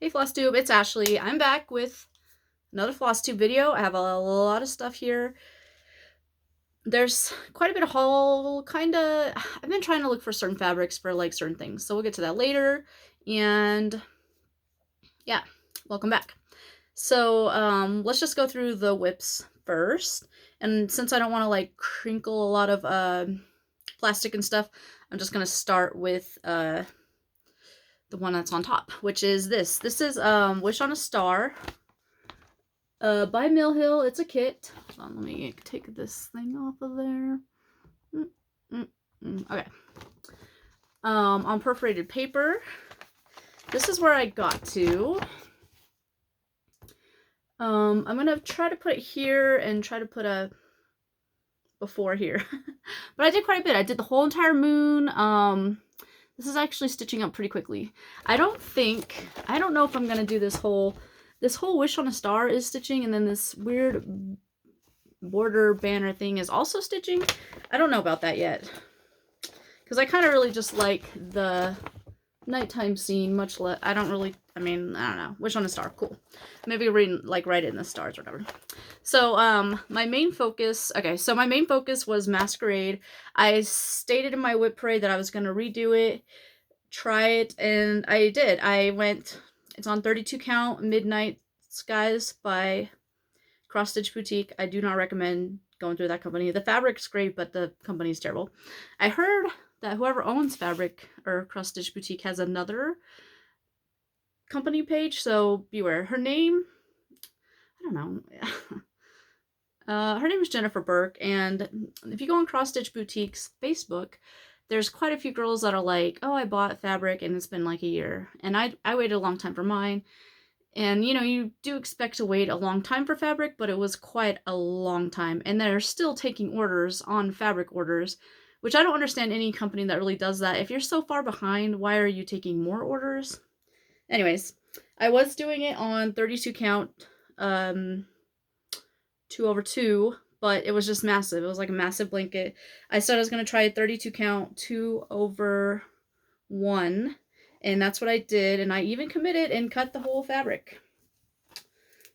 Hey Flosstube, it's Ashley. I'm back with another Flosstube video. I have a lot of stuff here. There's quite a bit of haul, I've been trying to look for certain fabrics for like certain things, so we'll get to that later. And yeah, welcome back. So let's just go through the whips first. And since I don't want to like crinkle a lot of plastic and stuff, I'm just gonna start with the one that's on top, which is this. This is Wish on a Star by Mill Hill. It's a kit. Hold on, let me take this thing off of there. Okay. On perforated paper. This is where I got to. I'm gonna try to put it here and try to put a before here. But I did quite a bit. I did the whole entire moon. This is actually stitching up pretty quickly. I don't know if I'm gonna do this whole Wish on a Star is stitching, and then this weird border banner thing is also stitching. I don't know about that yet, because I kind of really just like the nighttime scene much less. I don't know. Wish on a Star, cool. Maybe write it in the stars or whatever. So my main focus was Masquerade. I stated in my whip parade that I was going to redo it, try it, and I did. It's on 32 count, Midnight Skies by Cross Stitch Boutique. I do not recommend going through that company. The fabric's great, but the company's terrible. I heard that whoever owns Fabric or Cross Stitch Boutique has another company page, so beware. Her name, I don't know. Her name is Jennifer Burke, and if you go on Cross Stitch Boutique's Facebook, there's quite a few girls that are like, oh, I bought fabric and it's been like a year. And I waited a long time for mine. And, you know, you do expect to wait a long time for fabric, but it was quite a long time. And they're still taking orders on fabric orders, which I don't understand any company that really does that. If you're so far behind, why are you taking more orders? Anyways, I was doing it on 32 count, 2/2, but it was just massive. It was like a massive blanket. I said I was going to try a 32 count 2/1, and that's what I did, and I even committed and cut the whole fabric.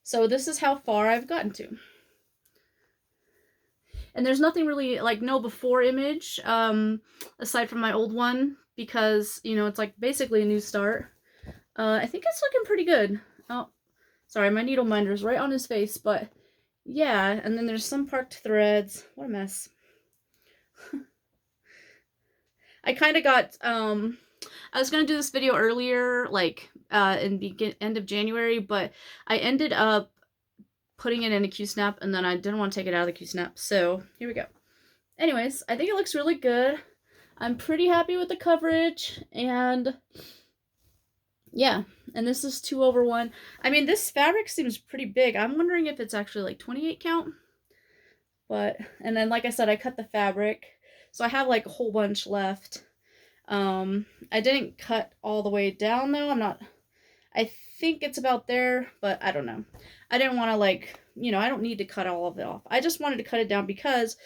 So this is how far I've gotten to. And there's nothing really, like, no before image, aside from my old one, because, you know, it's like basically a new start. I think it's looking pretty good. Oh, sorry, my needle minder's right on his face, but yeah, and then there's some parked threads. What a mess. I kind of got, I was going to do this video earlier, like, in the end of January, but I ended up putting it in a Q-snap, and then I didn't want to take it out of the Q-snap, so here we go. Anyways, I think it looks really good. I'm pretty happy with the coverage, and yeah, and this is 2/1. I mean, this fabric seems pretty big. I'm wondering if it's actually like 28 count. But, and then like I said, I cut the fabric, so I have like a whole bunch left. I didn't cut all the way down though. I think it's about there, but I don't know. I didn't want to, like, you know, I don't need to cut all of it off. I just wanted to cut it down because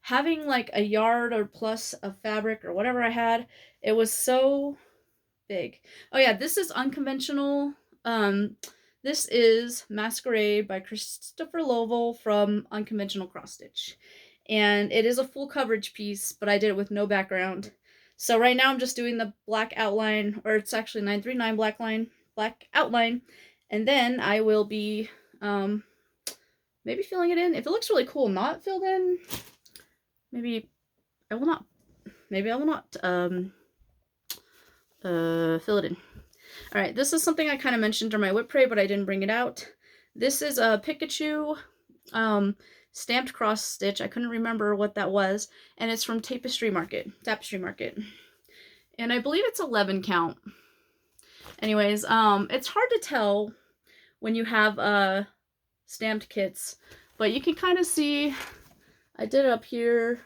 having like a yard or plus of fabric or whatever I had, it was so big. Oh yeah, this is unconventional. This is Masquerade by Christopher Lovell from Unconventional Cross Stitch. And it is a full coverage piece, but I did it with no background. So right now I'm just doing the black outline, or it's actually 939 black outline. And then I will be maybe filling it in. If it looks really cool not filled in, maybe I will not fill it in. Alright, this is something I kind of mentioned during my whip parade, but I didn't bring it out. This is a Pikachu stamped cross stitch. I couldn't remember what that was, and it's from Tapestry Market. And I believe it's 11 count. Anyways, it's hard to tell when you have stamped kits, but you can kind of see, I did it up here.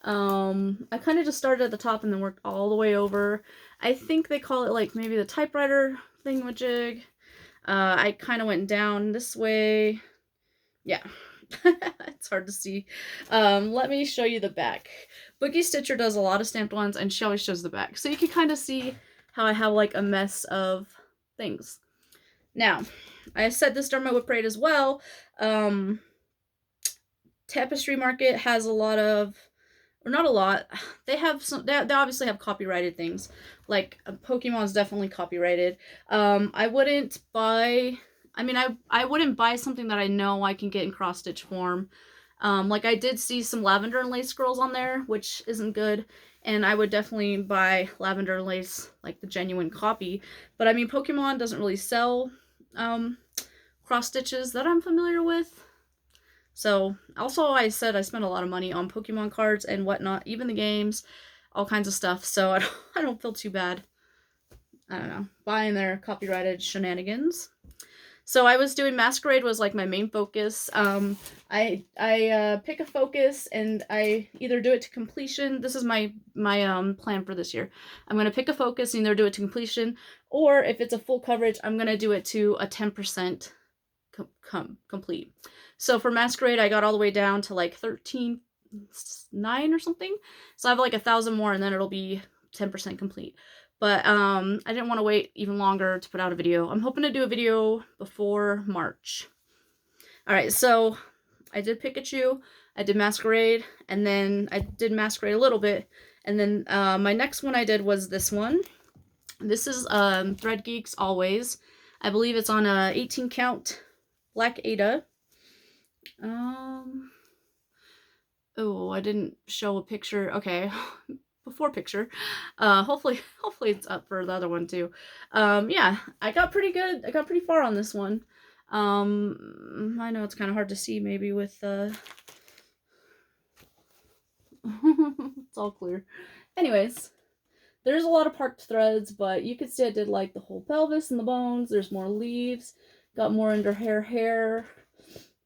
I kind of just started at the top and then worked all the way over. I think they call it like maybe the typewriter thingamajig. I kind of went down this way. Yeah, it's hard to see. Let me show you the back. Boogie Stitcher does a lot of stamped ones, and she always shows the back. So you can kind of see how I have like a mess of things. Now, I said this during my whip braid as well. Tapestry Market has a lot of, or not a lot, they have some, they obviously have copyrighted things. Like, Pokemon's definitely copyrighted. I wouldn't buy, I wouldn't buy something that I know I can get in cross-stitch form. Like, I did see some lavender and lace scrolls on there, which isn't good, and I would definitely buy lavender and lace, like the genuine copy. But I mean, Pokemon doesn't really sell cross stitches that I'm familiar with. So, also, I said I spent a lot of money on Pokemon cards and whatnot, even the games, all kinds of stuff, so I don't feel too bad, I don't know, buying their copyrighted shenanigans. So I was doing Masquerade was like my main focus. I pick a focus and I either do it to completion. This is my plan for this year. I'm gonna pick a focus and either do it to completion, or if it's a full coverage, I'm gonna do it to a 10% complete. So for Masquerade, I got all the way down to like 13.9 or something. So I have like 1,000 more, and then it'll be 10% complete. But I didn't want to wait even longer to put out a video. I'm hoping to do a video before March. Alright, so I did Pikachu, I did Masquerade, and then I did Masquerade a little bit, and then my next one I did was this one. This is Thread Geeks Always. I believe it's on a 18 count Black Ada. Oh, I didn't show a picture. Okay. Before picture. Hopefully it's up for the other one too. Yeah, I got pretty good. I got pretty far on this one. I know it's kind of hard to see maybe with it's all clear. Anyways, there's a lot of parked threads, but you could see I did like the whole pelvis and the bones. There's more leaves. Got more under her hair.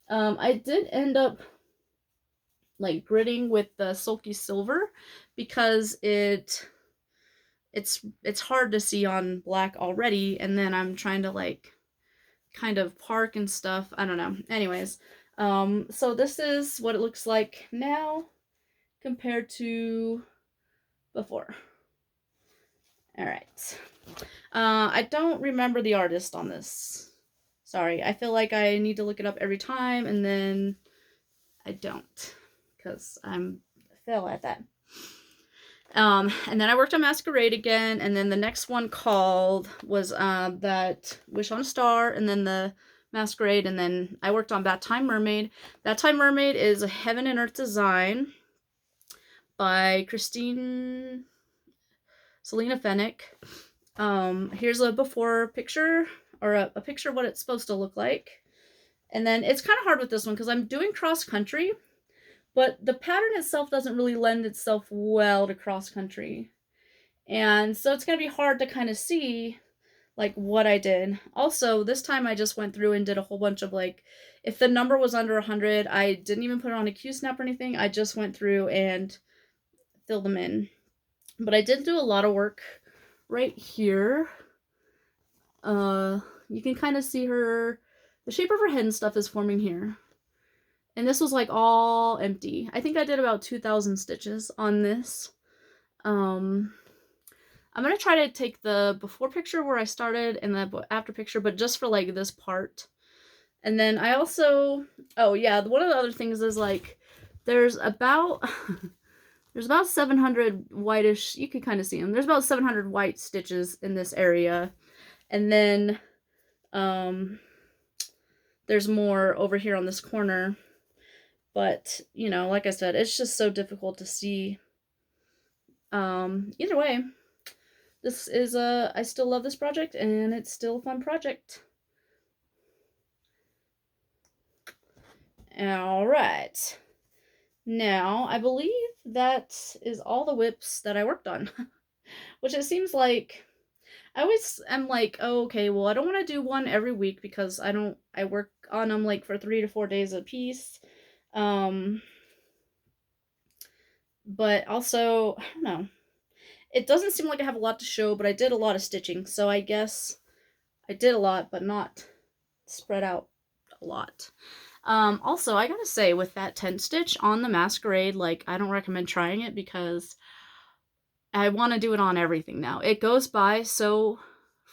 I did end up like gridding with the sulky silver because it's hard to see on black already, and then I'm trying to like kind of park and stuff. I don't know. Anyways, so this is what it looks like now compared to before. All right. I don't remember the artist on this. Sorry. I feel like I need to look it up every time, and then I don't, because I'm a fail at that. And then I worked on Masquerade again, and then the next one was that Wish on a Star, and then the Masquerade, and then I worked on That Time Mermaid. That Time Mermaid is a Heaven and Earth design by Selena Fennick. Here's a before picture, or a picture of what it's supposed to look like. And then it's kind of hard with this one because I'm doing cross country, but the pattern itself doesn't really lend itself well to cross country. And so it's going to be hard to kind of see like what I did. Also, this time I just went through and did a whole bunch of like, if the number was under 100, I didn't even put it on a Q-snap or anything. I just went through and filled them in. But I did do a lot of work right here. You can kind of see the shape of her head and stuff is forming here. And this was like all empty. I think I did about 2,000 stitches on this. I'm going to try to take the before picture where I started and the after picture, but just for like this part. And then I also, oh yeah, one of the other things is like, there's about 700 whitish, you can kind of see them. There's about 700 white stitches in this area. And then there's more over here on this corner. But, you know, like I said, it's just so difficult to see. Either way, this is I still love this project, and it's still a fun project. All right. Now, I believe that is all the whips that I worked on. Which it seems like I always am like, oh, okay, well, I don't want to do one every week because I work on them like for 3 to 4 days a piece. But also, I don't know. It doesn't seem like I have a lot to show, but I did a lot of stitching, so I guess I did a lot, but not spread out a lot. Also, I gotta say, with that 10 stitch on the Masquerade, like, I don't recommend trying it because I want to do it on everything now. It goes by so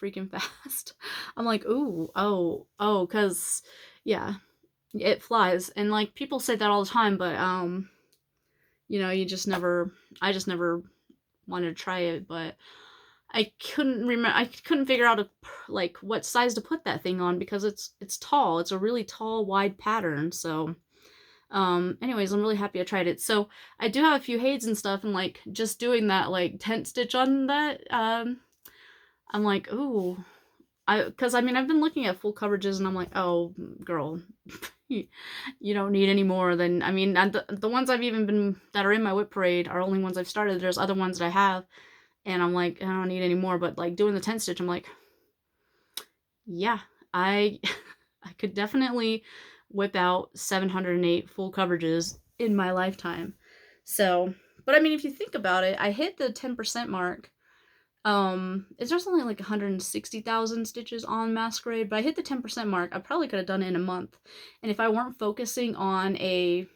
freaking fast. I'm like, ooh, oh, because, yeah, it flies. And, like, people say that all the time, but, you know, I just never wanted to try it, but I couldn't remember, I couldn't figure out, like, what size to put that thing on, because it's tall. It's a really tall, wide pattern, so... anyways, I'm really happy I tried it. So I do have a few heids and stuff, and like just doing that like tent stitch on that, I'm like, ooh, because I mean I've been looking at full coverages and I'm like, oh girl, you don't need any more than, I mean, the ones I've even been that are in my whip parade are only ones I've started. There's other ones that I have, and I'm like, I don't need any more. But like doing the tent stitch, I'm like, yeah, I I could definitely whip out 708 full coverages in my lifetime. So, but I mean, if you think about it, I hit the 10% mark. It's just only like 160,000 stitches on Masquerade, but I hit the 10% mark. I probably could have done it in a month. And if I weren't focusing on if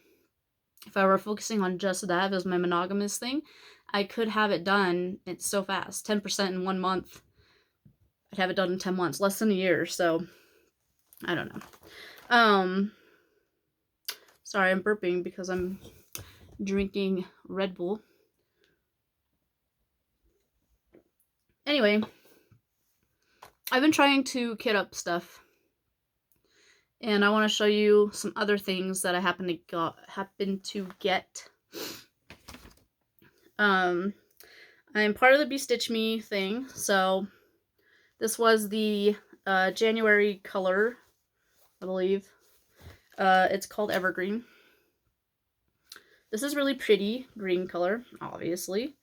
I were focusing on just that as my monogamous thing, I could have it done. It's so fast. 10% in 1 month. I'd have it done in 10 months, less than a year. So, I don't know. Sorry, I'm burping because I'm drinking Red Bull. Anyway, I've been trying to kit up stuff, and I want to show you some other things that I happen to get. I'm part of the Be Stitch Me thing, so this was the January color, I believe. It's called Evergreen. This is really pretty green color, obviously.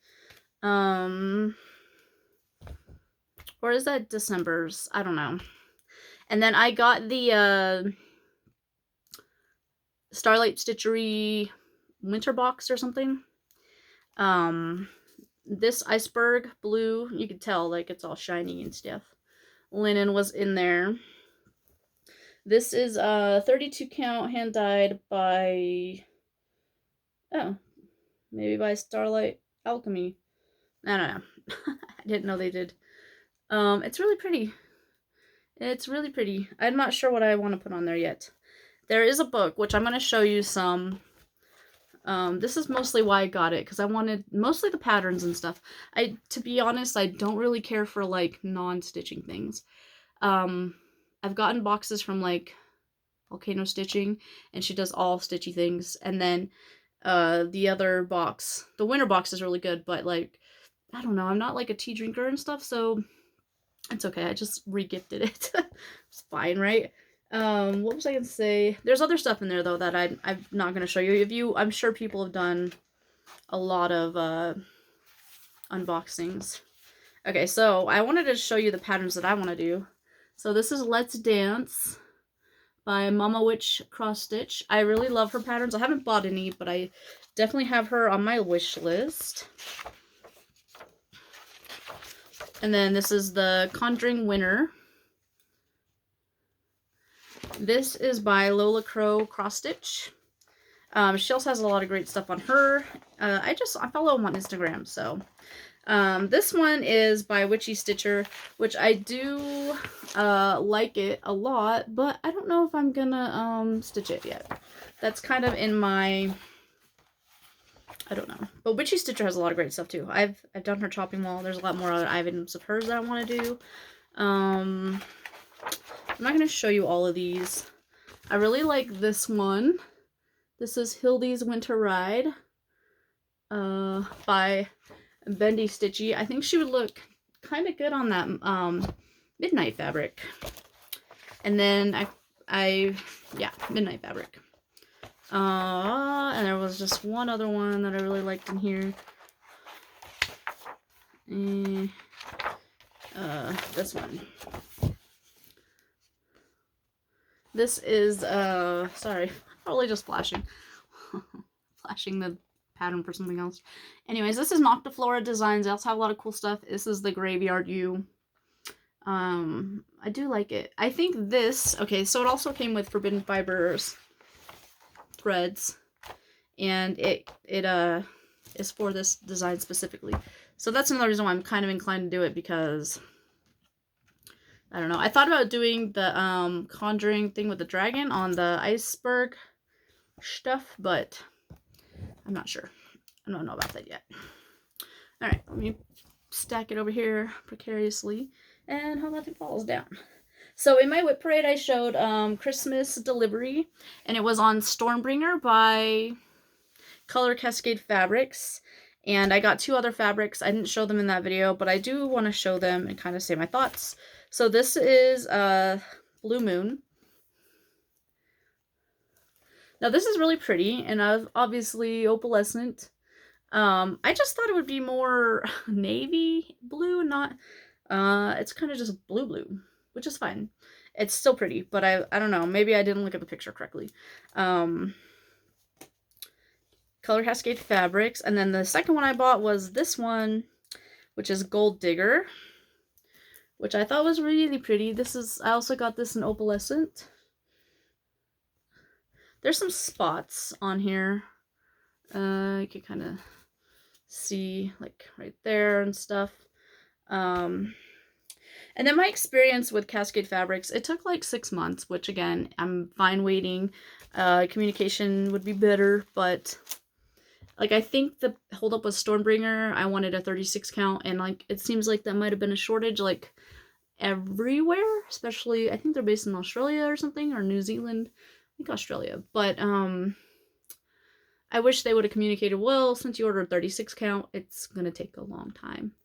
Or is that December's? I don't know. And then I got the Starlight Stitchery winter box or something. This iceberg blue, you can tell like it's all shiny and stuff. Linen was in there. This is 32 count hand dyed by, oh, maybe by Starlight Alchemy. I don't know. I didn't know they did. It's really pretty. It's really pretty. I'm not sure what I want to put on there yet. There is a book, which I'm going to show you some. This is mostly why I got it, because I wanted mostly the patterns and stuff. To be honest, I don't really care for, like, non-stitching things. I've gotten boxes from, like, Volcano Stitching, and she does all stitchy things. And then, the other box, the winter box is really good, but, like, I don't know, I'm not, like, a tea drinker and stuff, so it's okay. I just re-gifted it. It's fine, right? What was I gonna say? There's other stuff in there, though, that I'm not gonna show you. I'm sure people have done a lot of, unboxings. Okay, so I wanted to show you the patterns that I want to do. So this is Let's Dance by Mama Witch Cross Stitch. I really love her patterns. I haven't bought any, but I definitely have her on my wish list. And then this is the Conjuring Winter. This is by Lola Crow Cross Stitch. She also has a lot of great stuff on her. I follow them on Instagram, so. This one is by Witchy Stitcher, which I do like it a lot, but I don't know if I'm gonna stitch it yet. That's kind of in my, I don't know. But Witchy Stitcher has a lot of great stuff too. I've done her chopping wall. There's a lot more other items of hers that I want to do. I'm not going to show you all of these. I really like this one. This is Hildy's Winter Ride by Bendy Stitchy. I think she would look kind of good on that Midnight fabric. And then yeah, Midnight fabric. And there was just one other one that I really liked in here. This one. This is, sorry, probably just flashing. Flashing the pattern for something else. Anyways, this is Noctiflora Designs. They also have a lot of cool stuff. This is the Graveyard U. I do like it. I think this, okay, so it also came with Forbidden Fibers threads, and it is for this design specifically. So that's another reason why I'm kind of inclined to do it, because I don't know. I thought about doing the conjuring thing with the dragon on the iceberg stuff, but I'm not sure. I don't know about that yet. All right, let me stack it over here precariously and hope nothing falls down. So in my whip parade, I showed Christmas Delivery, and it was on Stormbringer by Color Cascade Fabrics. And I got 2 other fabrics. I didn't show them in that video, but I do want to show them and kind of say my thoughts. So this is Blue Moon. Now this is really pretty and obviously opalescent. I just thought it would be more navy blue, not it's kind of just blue, which is fine. It's still pretty, but I don't know, maybe I didn't look at the picture correctly. Color Cascade Fabrics, and then the second one I bought was this one, which is Gold Digger, which I thought was really pretty. I also got this in opalescent. There's some spots on here. You can kind of see like right there and stuff. And then my experience with Cascade Fabrics, it took like 6 months, which again, I'm fine waiting. Communication would be better, but like I think the holdup was Stormbringer. I wanted a 36 count, and like it seems like that might have been a shortage like everywhere, especially I think they're based in Australia or something, or New Zealand. I think Australia. But I wish they would have communicated, well, since you ordered 36 count, it's gonna take a long time.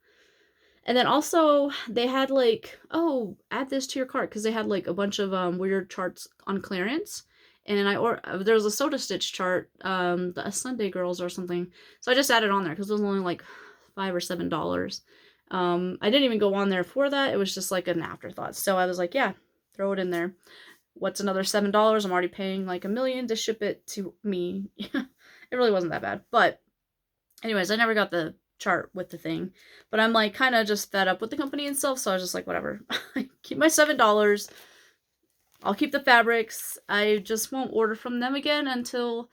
And then also they had like, oh, add this to your cart, because they had like a bunch of weird charts on clearance. And there was a Soda Stitch chart, the Sunday Girls or something. So I just added on there because it was only like $5 or $7. I didn't even go on there for that. It was just like an afterthought. So I was like, yeah, throw it in there. What's another $7? I'm already paying like $1 million to ship it to me. It really wasn't that bad. But anyways, I never got the chart with the thing. But I'm like kind of just fed up with the company and stuff. So I was just like, whatever. Keep my $7. I'll keep the fabrics. I just won't order from them again until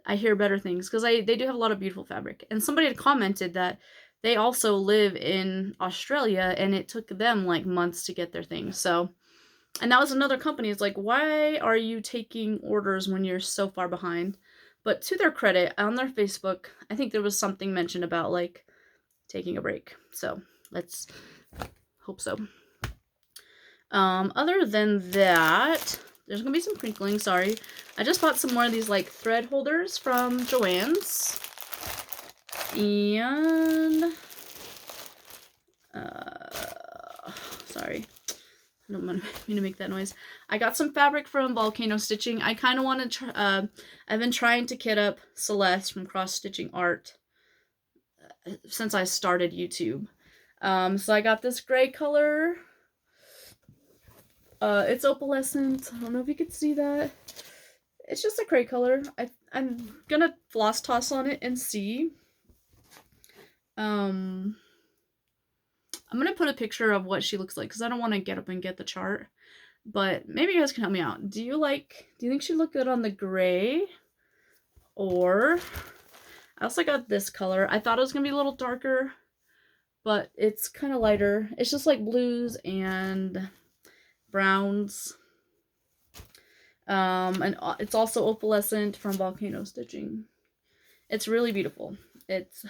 I hear better things. Because they do have a lot of beautiful fabric. And somebody had commented that they also live in Australia, and it took them like months to get their things. So, and that was another company. It's like, why are you taking orders when you're so far behind? But to their credit, on their Facebook, I think there was something mentioned about like taking a break. So let's hope so. Other than that, there's gonna be some crinkling. Sorry, I just bought some more of these like thread holders from Joann's. And sorry, I don't want me to make that noise. I got some fabric from Volcano Stitching. I kind of want to try, I've been trying to kit up Celeste from Cross Stitching Art since I started YouTube. So I got this gray color. It's opalescent. I don't know if you could see that. It's just a gray color. I'm gonna floss toss on it and see. I'm gonna put a picture of what she looks like because I don't want to get up and get the chart. But maybe you guys can help me out. Do you think she'd look good on the gray? Or I also got this color. I thought it was gonna be a little darker, but it's kind of lighter. It's just like blues and browns. And it's also opalescent from Volcano Stitching. It's really beautiful. It's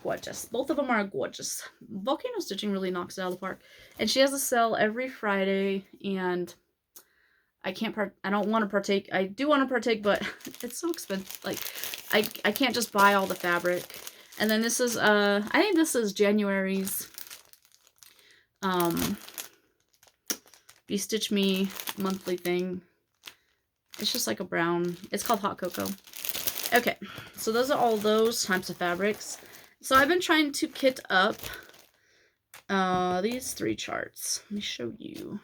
gorgeous. Both of them are gorgeous. Volcano Stitching really knocks it out of the park. And she has a sale every Friday, and I don't want to partake. I do want to partake, but it's so expensive. Like, I can't just buy all the fabric. And then this is, I think this is January's, Be Stitch Me monthly thing. It's just like a brown, it's called Hot Cocoa. Okay, so those are all those types of fabrics. So I've been trying to kit up these 3 charts. Let me show you.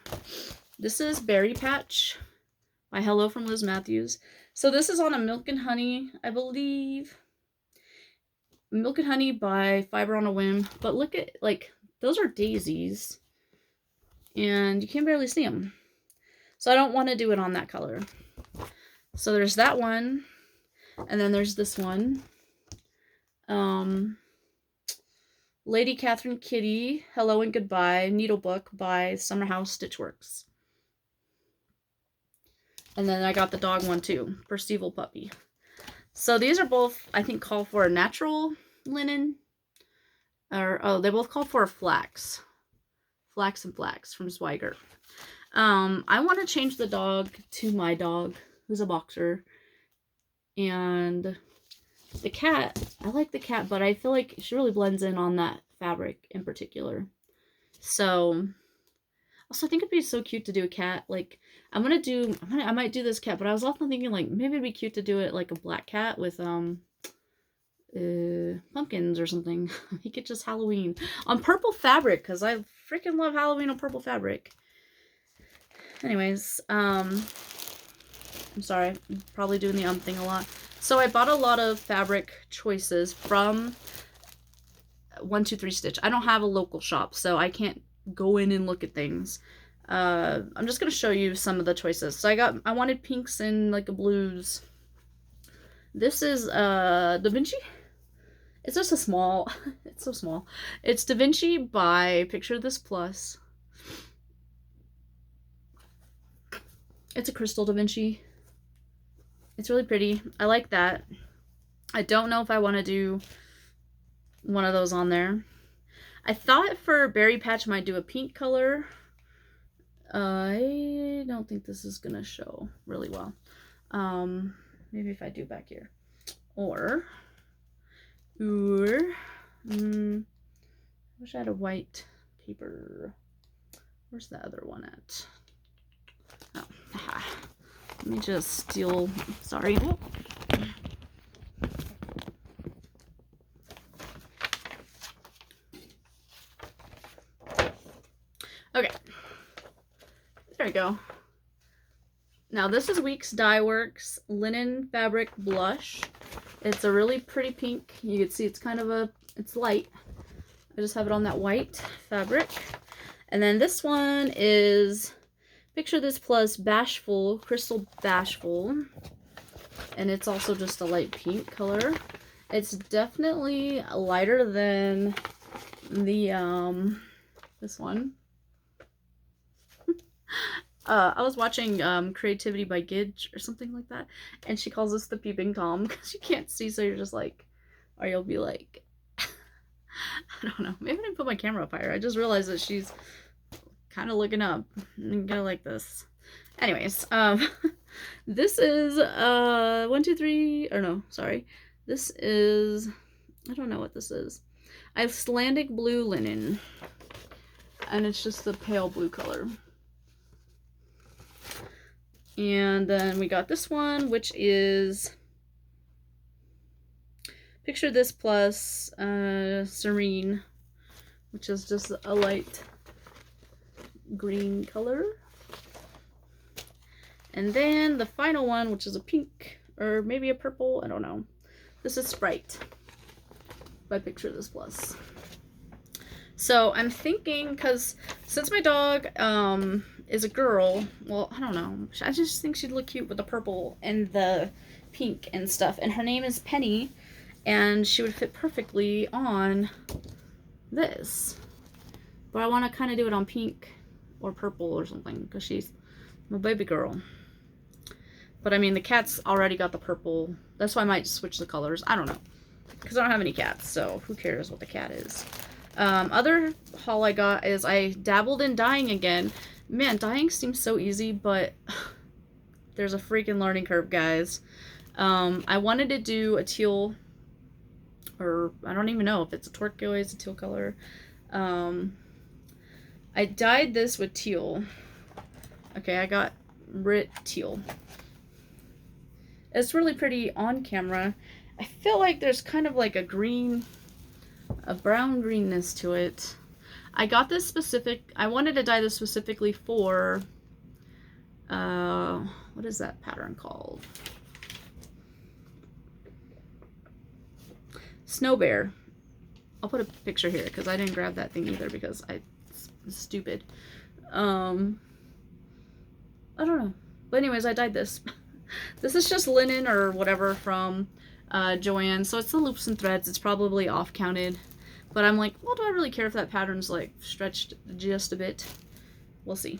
This is Berry Patch by Hello from Liz Matthews. So this is on a Milk and Honey, I believe. Milk and Honey by Fiber on a Whim. But look at, like, those are daisies. And you can barely see them. So I don't want to do it on that color. So there's that one. And then there's this one. Lady Catherine Kitty, Hello and Goodbye, Needlebook by Summer House Stitchworks. And then I got the dog one too, Percival Puppy. So these are both, I think, call for a natural linen. Or, oh, they both call for a flax. Flax and Flax from Swigert. I want to change the dog to my dog, who's a boxer. And the cat, I like the cat, but I feel like she really blends in on that fabric in particular. So, also I think it'd be so cute to do a cat. Like, I might do this cat, but I was often thinking like maybe it'd be cute to do it like a black cat with pumpkins or something. He could just Halloween on purple fabric, because I freaking love Halloween on purple fabric. Anyways, I'm sorry, I'm probably doing the thing a lot. So I bought a lot of fabric choices from 123 Stitch. I don't have a local shop, so I can't go in and look at things. I'm just gonna show you some of the choices. So I wanted pinks and like a blues. This is Da Vinci. It's just a small, it's so small. It's Da Vinci by Picture This Plus. It's a crystal Da Vinci. It's really pretty. I like that. I don't know if I want to do one of those on there. I thought for Berry Patch I might do a pink color. I don't think this is going to show really well. Maybe if I do back here. Or I wish I had a white paper. Where's the other one at? Oh, let me just steal, sorry. Okay, there we go. Now this is Weeks Dye Works Linen Fabric Blush. It's a really pretty pink. You can see it's kind of it's light. I just have it on that white fabric. And then this one is Picture This Plus Bashful, Crystal Bashful. And it's also just a light pink color. It's definitely lighter than the, this one. I was watching Creativity by Gidge or something like that, and she calls this the peeping Tom because you can't see, so you're just like, or you'll be like, I don't know, maybe I didn't put my camera up higher. I just realized that she's kind of looking up and go like this. Anyways, this is 1, 2, 3, or no, sorry, this is, I don't know what this is, Icelandic blue linen, and it's just the pale blue color. And then we got this one, which is Picture This Plus Serene, which is just a light green color. And then the final one, which is a pink, or maybe a purple, I don't know. This is Sprite by Picture This Plus. So I'm thinking, because since my dog is a girl, well, I don't know, I just think she'd look cute with the purple and the pink and stuff. And her name is Penny, and she would fit perfectly on this. But I want to kind of do it on pink or purple or something, because she's my baby girl. But I mean, the cat's already got the purple. That's why I might switch the colors. I don't know, because I don't have any cats, so who cares what the cat is. Other haul I got is I dabbled in dyeing again. Man, dyeing seems so easy, but there's a freaking learning curve, guys. I wanted to do a teal, or I don't even know if it's a turquoise, a teal color. I dyed this with teal. Okay, I got Rit Teal. It's really pretty on camera. I feel like there's kind of like a green, a brown greenness to it. I got this I wanted to dye this specifically for, what is that pattern called? Snow Bear. I'll put a picture here because I didn't grab that thing either because I'm stupid. I don't know. But anyways, I dyed this. This is just linen or whatever from Joann. So it's the loops and threads. It's probably off counted. But I'm like, well, do I really care if that pattern's like stretched just a bit? We'll see.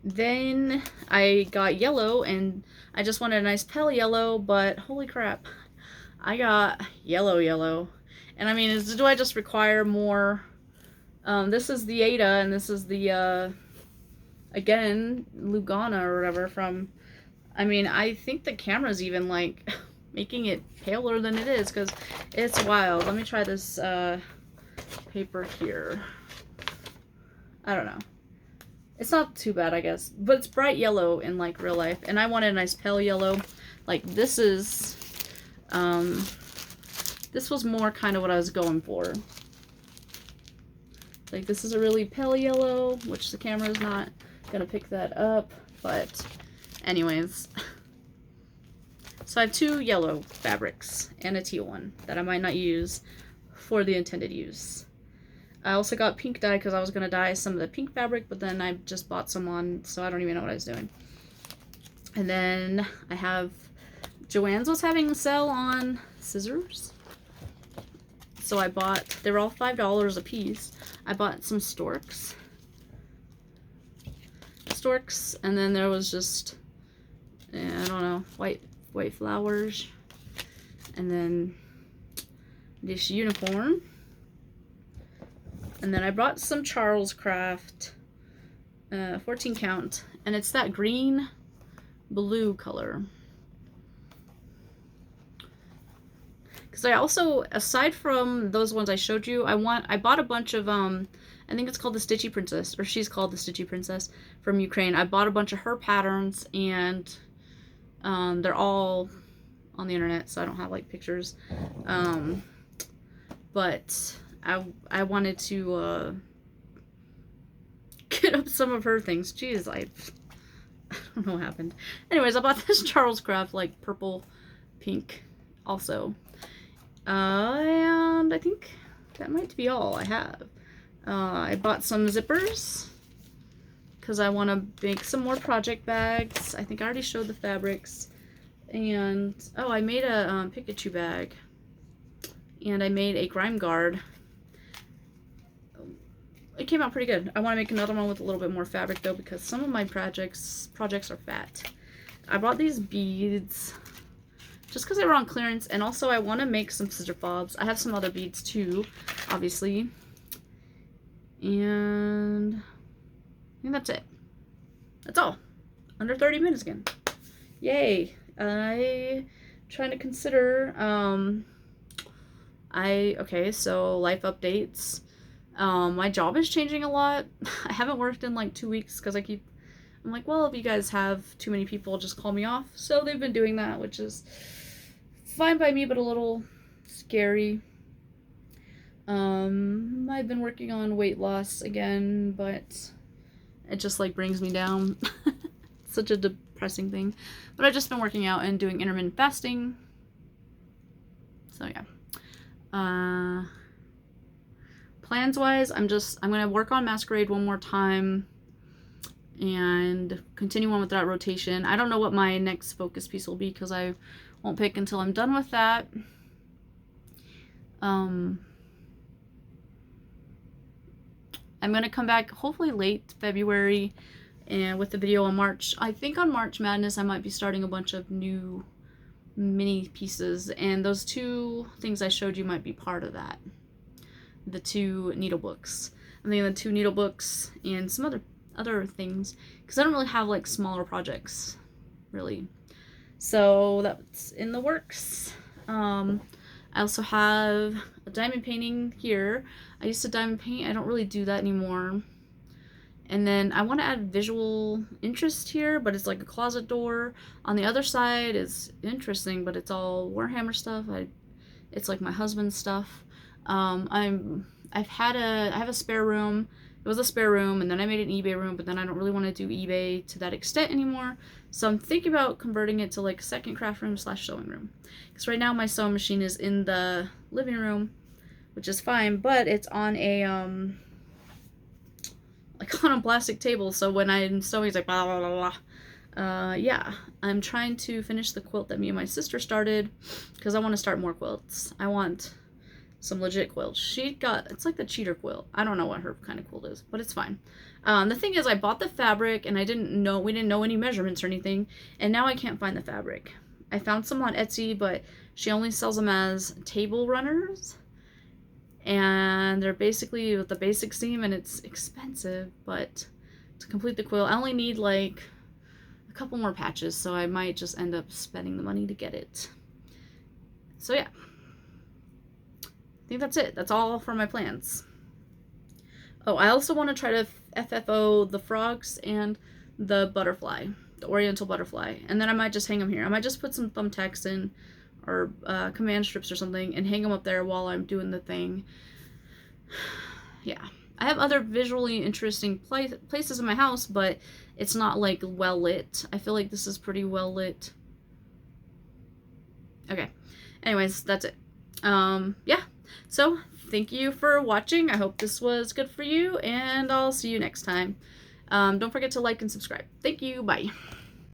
Then I got yellow, and I just wanted a nice pale yellow, but holy crap, I got yellow. And I mean, do I just require more? This is the Ada, and this is the, again, Lugana or whatever from, I mean, I think the camera's even, like, making it paler than it is, because it's wild. Let me try this, paper here. I don't know. It's not too bad, I guess, but it's bright yellow in, like, real life, and I wanted a nice pale yellow. Like, this is, this was more kind of what I was going for. Like, this is a really pale yellow, which the camera is not gonna pick that up, but anyways. So I have 2 yellow fabrics and a teal one that I might not use for the intended use. I also got pink dye because I was gonna dye some of the pink fabric, but then I just bought some on, so I don't even know what I was doing. And then I have, Joann's was having a sale on scissors. So I bought, they were all $5 a piece. I bought some storks, and then there was just, I don't know, white flowers, and then this unicorn, and then I brought some Charles Craft, 14 count, and it's that green blue color. Because I also, aside from those ones I showed you, I bought a bunch of, I think it's called the Stitchy Princess, or she's called the Stitchy Princess from Ukraine. I bought a bunch of her patterns, and they're all on the internet, so I don't have, like, pictures. But I wanted to get up some of her things. Jeez, I don't know what happened. Anyways, I bought this Charles Craft, like, purple, pink also. And I think that might be all I have. I bought some zippers because I want to make some more project bags. I think I already showed the fabrics. And, oh, I made a Pikachu bag. And I made a grime guard. It came out pretty good. I want to make another one with a little bit more fabric, though, because some of my projects are fat. I bought these beads just because they were on clearance, and also I want to make some scissor fobs. I have some other beads too, obviously. And I think that's it. That's all. Under 30 minutes again. Yay. I trying to consider, okay, so life updates. My job is changing a lot. I haven't worked in like 2 weeks because I'm like, well, if you guys have too many people, just call me off. So they've been doing that, which is fine by me, but a little scary. I've been working on weight loss again, but it just like brings me down. Such a depressing thing. But I've just been working out and doing intermittent fasting. So yeah. Plans wise, I'm gonna work on Masquerade one more time and continue on with that rotation. I don't know what my next focus piece will be because I won't pick until I'm done with that. I'm gonna come back hopefully late February and with the video on March. I think on March Madness I might be starting a bunch of new mini pieces, and those 2 things I showed you might be part of that. The 2 needle books. I think the 2 needle books and some other things, because I don't really have like smaller projects really. So that's in the works. I also have a diamond painting here. I used to diamond paint. I don't really do that anymore. And then I want to add visual interest here, but it's like a closet door. On the other side is interesting, but it's all Warhammer stuff. It's like my husband's stuff. I have a spare room. It was a spare room, and then I made an eBay room, but then I don't really want to do eBay to that extent anymore. So I'm thinking about converting it to like a second craft room / sewing room. Because right now my sewing machine is in the living room, which is fine, but it's on a like on a plastic table. So when I'm sewing, it's like blah blah blah blah. Yeah, I'm trying to finish the quilt that me and my sister started because I want to start more quilts. I want some legit quilts. She got, it's like the cheater quilt. I don't know what her kind of quilt is, but it's fine. The thing is, I bought the fabric and we didn't know any measurements or anything, and now I can't find the fabric. I found some on Etsy, but she only sells them as table runners, and they're basically with the basic seam, and it's expensive, but to complete the quilt, I only need like a couple more patches, so I might just end up spending the money to get it. So yeah, I think that's it. That's all for my plans. Oh, I also want to try to FFO the frogs and the butterfly, the oriental butterfly, and then I might just hang them here. I might just put some thumbtacks in, or command strips or something, and hang them up there while I'm doing the thing. Yeah, I have other visually interesting places in my house, but it's not like well lit. I feel like this is pretty well lit. Okay, anyways, that's it. Yeah, so thank you for watching. I hope this was good for you, and I'll see you next time. Don't forget to like and subscribe. Thank you. Bye.